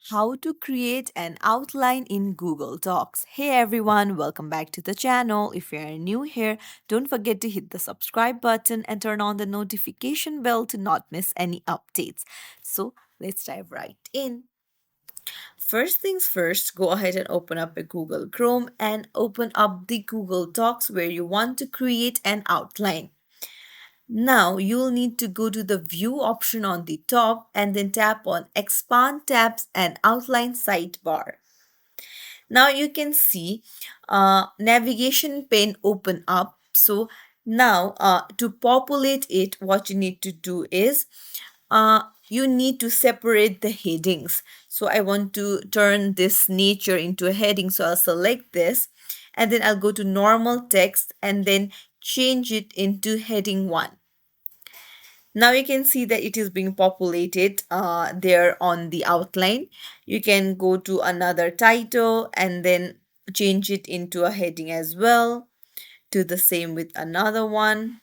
How to create an outline in Google Docs. Hey everyone, welcome back to the channel. If you are new here, don't forget to hit the subscribe button and turn on the notification bell to not miss any updates. So let's dive right in. First things first, go ahead and open up a Google Chrome and open up the Google Docs where you want to create an outline. Now you'll need to go to the view option on the top and then tap on expand tabs and outline sidebar. Now you can see navigation pane open up. So now to populate it, what you need to do is you need to separate the headings. So I want to turn this nature into a heading. So I'll select this and then I'll go to normal text and then change it into heading 1. Now you can see that it is being populated there on the outline. You can go to another title and then change it into a heading as well. Do the same with another one.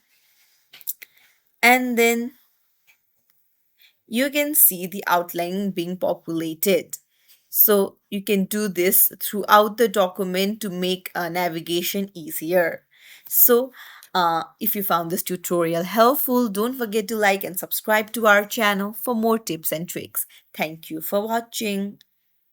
And then you can see the outline being populated. So you can do this throughout the document to make navigation easier. So if you found this tutorial helpful, don't forget to like and subscribe to our channel for more tips and tricks. Thank you for watching.